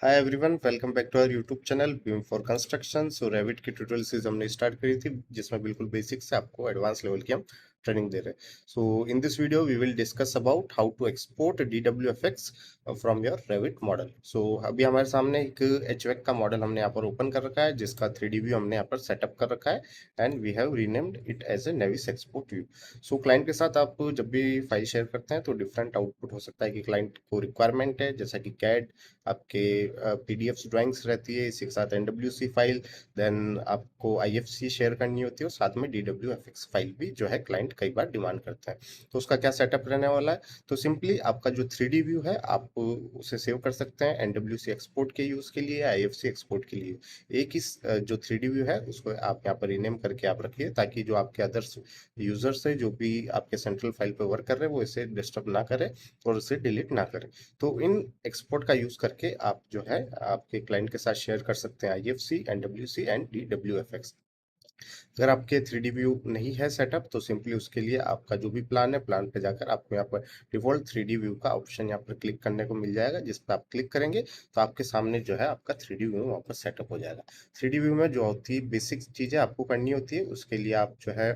Hi everyone, welcome back to our YouTube channel beam for construction. So Revit की tutorial series हमने start करी थी जिसमें बिल्कुल बेसिक से आपको एडवांस लेवल की हम ट्रेनिंग दे रहे हैं। So in this video we will discuss about how to export DWFX from your Revit model. So अभी हमारे सामने एक HVAC का मॉडल हमने यहाँ पर ओपन कर रखा है जिसका 3D व्यू हमने यहाँ पर सेटअप कर रखा है and we have renamed it as a Navis export view. So client के साथ आप जब भी फाइल शेयर करते हैं तो डिफरेंट आउटपुट हो सकता है कि क्लाइंट को रिक्वायरमेंट है जैसा कि कैड, आपके पीडीएफ ड्राइंग्स रहती है, इसी के साथ एनडब्ल्यूसी फाइल, देन आपको आईएफसी शेयर करनी होती है और साथ में डीडब्ल्यूएफएक्स फाइल भी जो है क्लाइंट कई बार डिमांड करता है। तो उसका क्या सेटअप रहने वाला है? तो सिंपली आपका जो 3D व्यू है आप उसे सेव कर सकते हैं एनडब्ल्यूसी एक्सपोर्ट के यूज के लिए, आईएफसी एक्सपोर्ट के लिए। एक ही जो 3D व्यू है उसको आप यहाँ पर रीनेम करके आप रखिए ताकि जो आपके अदर्स यूजर्स है जो भी आपके सेंट्रल फाइल पर वर्क कर रहे हैं वो इसे डिस्टर्ब ना करें और उसे डिलीट ना करें। तो इन एक्सपोर्ट का यूज करके आप जो है आपके क्लाइंट के साथ शेयर कर सकते हैं आईएफसी, एनडब्ल्यूसी एंड डीडब्ल्यूएफएक्स। अगर आपके 3D व्यू नहीं है सेटअप तो सिंपली उसके लिए आपका जो भी प्लान है, प्लान पे जाकर आपको यहाँ पर डिफॉल्ट 3D व्यू का ऑप्शन यहाँ पर क्लिक करने को मिल जाएगा। जिस पर आप क्लिक करेंगे तो आपके सामने जो है आपका 3D व्यू वहाँ पर सेटअप हो जाएगा। 3D व्यू में जो होती है बेसिक चीजें आपको करनी होती है उसके लिए आप जो है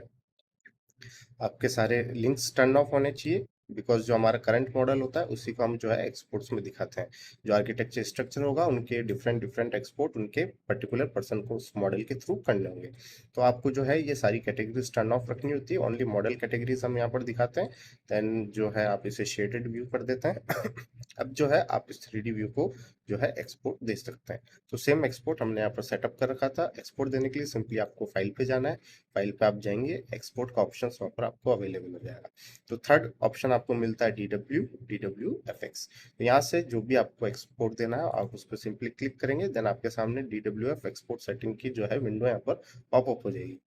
आपके सारे लिंक्स टर्न ऑफ होने चाहिए, बिकॉज जो हमारा करंट मॉडल होता है उसी को हम जो है एक्सपोर्ट्स में दिखाते हैं। जो आर्किटेक्चर स्ट्रक्चर होगा उनके डिफरेंट डिफरेंट एक्सपोर्ट उनके पर्टिकुलर पर्सन को उस मॉडल के थ्रू करने होंगे। तो आपको जो है ये सारी कैटेगरीज टर्न ऑफ रखनी होती है। ओनली मॉडल कैटेगरीज हम यहाँ पर दिखाते हैं। देन जो है आप इसे शेडेड व्यू कर देते हैं। अब जो है आप इस 3D व्यू को जो है एक्सपोर्ट दे सकते हैं। तो सेम एक्सपोर्ट हमने यहाँ पर सेटअप कर रखा था। एक्सपोर्ट देने के लिए सिंपली आपको फाइल पे जाना है, फाइल पे आप जाएंगे, एक्सपोर्ट का ऑप्शन वहाँ पर आपको अवेलेबल हो जाएगा। तो थर्ड ऑप्शन आपको मिलता है DWFX। तो यहाँ से जो भी आपको एक्सपोर्ट देना है आप उस पर सिंपली क्लिक करेंगे, देन आपके सामने DWF एक्सपोर्ट सेटिंग की जो है विंडो यहाँ पर पॉपअप हो जाएगी।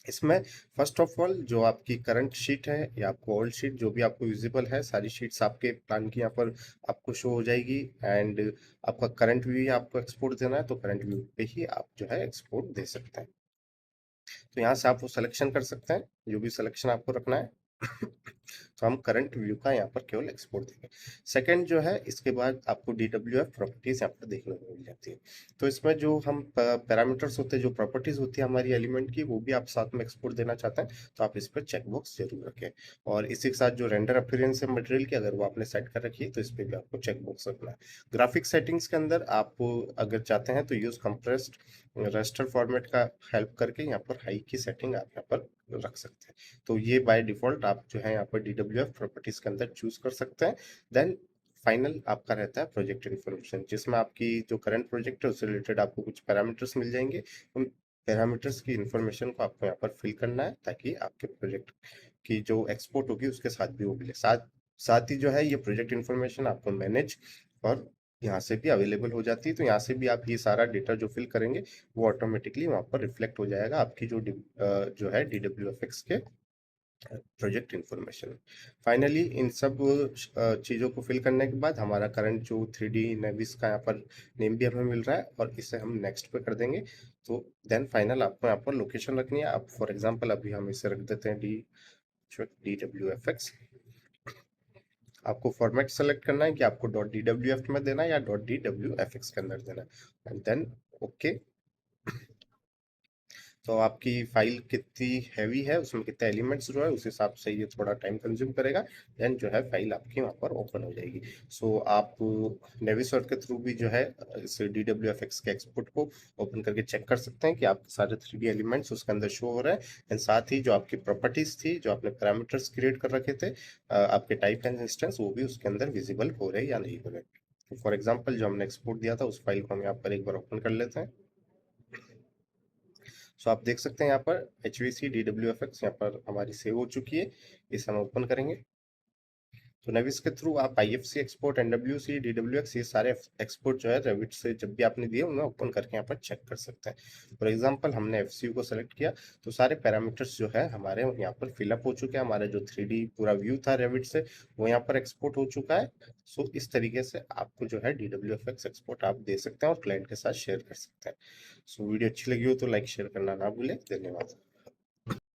इसमें फर्स्ट ऑफ ऑल जो आपकी करंट शीट है या आपको ओल्ड शीट जो भी आपको विजिबल है, सारी शीट्स आपके प्लान की यहाँ पर आपको शो हो जाएगी। एंड आपका करंट व्यू आपको एक्सपोर्ट देना है तो करंट व्यू पे ही आप जो है एक्सपोर्ट दे सकते हैं। तो यहाँ से आप वो सिलेक्शन कर सकते हैं जो भी सिलेक्शन आपको रखना है। तो हम करंट व्यू का यहाँ पर केवल एक्सपोर्ट देंगे। सेकंड जो है इसके बाद आपको DWF प्रॉपर्टीज यहाँ पर देखने को मिल जाती है। तो इसमें जो हम पैरामीटर्स होते हैं, जो प्रॉपर्टीज होती है हमारी एलिमेंट की, वो भी आप साथ में एक्सपोर्ट देना चाहते हैं तो आप इस पर चेकबॉक्स जरूर रखें। और इसी के साथ जो रेंडर अपीयरेंस है मटेरियल की, अगर वो आपने सेट कर रखी है तो इस पर भी आपको चेकबॉक्स रखना है। ग्राफिक सेटिंग्स के अंदर आप अगर चाहते हैं तो यूज कंप्रेस्ड रास्टर फॉर्मेट का हेल्प करके यहाँ पर हाई की सेटिंग आप यहाँ पर रख सकते हैं। तो ये बाय डिफॉल्ट आप जो है यहाँ पर DWF प्रॉपर्टीज के अंदर चूज कर सकते हैं। देन फाइनल आपका रहता है प्रोजेक्ट इन्फॉर्मेशन, जिसमें आपकी जो करंट प्रोजेक्ट है उससे रिलेटेड आपको कुछ पैरामीटर्स मिल जाएंगे। उन पैरामीटर्स की इंफॉर्मेशन को आपको यहाँ पर फिल करना है ताकि आपके प्रोजेक्ट की जो एक्सपोर्ट होगी उसके साथ भी वो मिले। साथ साथ ही जो है ये प्रोजेक्ट इन्फॉर्मेशन आपको मैनेज और यहाँ से भी अवेलेबल हो जाती है। तो यहाँ से भी आप ये सारा डेटा जो फिल करेंगे वो ऑटोमेटिकली वहाँ पर रिफ्लेक्ट हो जाएगा आपकी जो है DWFX के प्रोजेक्ट इन्फॉर्मेशन। फाइनली इन सब चीज़ों को फिल करने के बाद हमारा करंट जो 3D नेविस का यहाँ पर नेम भी हमें मिल रहा है और इसे हम नेक्स्ट पे कर देंगे। तो देन फाइनल आपको यहाँ पर लोकेशन रखनी है। आप फॉर एग्जांपल अभी हम इसे रख देते हैं DWFX। आपको फॉर्मेट सेलेक्ट करना है कि आपको .dwf में देना है या .dwfx के अंदर देना है एंड देन ओके। तो आपकी फाइल कितनी हैवी है, उसमें कितने एलिमेंट्स जो है उस हिसाब से ये थोड़ा टाइम कंज्यूम करेगा। देन जो है फाइल आपकी वहाँ पर ओपन हो जाएगी। सो आप नेविसॉर्ट के थ्रू भी जो है इस DWFX के एक्सपोर्ट को ओपन करके चेक कर सकते हैं कि आपके सारे 3D एलिमेंट्स उसके अंदर शो हो रहे हैं। एंड साथ ही जो आपकी प्रॉपर्टीज थी, जो आपने पैरामीटर्स क्रिएट कर रखे थे, आपके टाइप एंड इंस्टेंस, वो भी उसके अंदर विजिबल हो रहे हैं या नहीं हो रहे। फॉर एग्जाम्पल जो हमने एक्सपोर्ट दिया था उस फाइल को हम यहाँ पर एक बार ओपन कर लेते हैं। सो आप देख सकते हैं यहाँ पर HVC DWFX यहाँ पर हमारी सेव हो चुकी है। इसे हम ओपन करेंगे तो नेविस के थ्रू आप IFC एक्सपोर्ट, NWC, DWX ये सारे एक्सपोर्ट जो है रेविट से जब भी आपने दिए उन्हें ओपन करके यहाँ पर चेक कर सकते हैं। फॉर एग्जांपल हमने FCU को सेलेक्ट किया तो सारे पैरामीटर्स जो है हमारे यहाँ पर फिलअप हो चुके हैं। हमारा जो 3D पूरा व्यू था रेविट से वो यहाँ पर एक्सपोर्ट हो चुका है। सो इस तरीके से आपको जो है DWFX एक्सपोर्ट आप दे सकते हैं और क्लाइंट के साथ शेयर कर सकते हैं। सो वीडियो अच्छी लगी हो तो लाइक शेयर करना ना भूलें। धन्यवाद।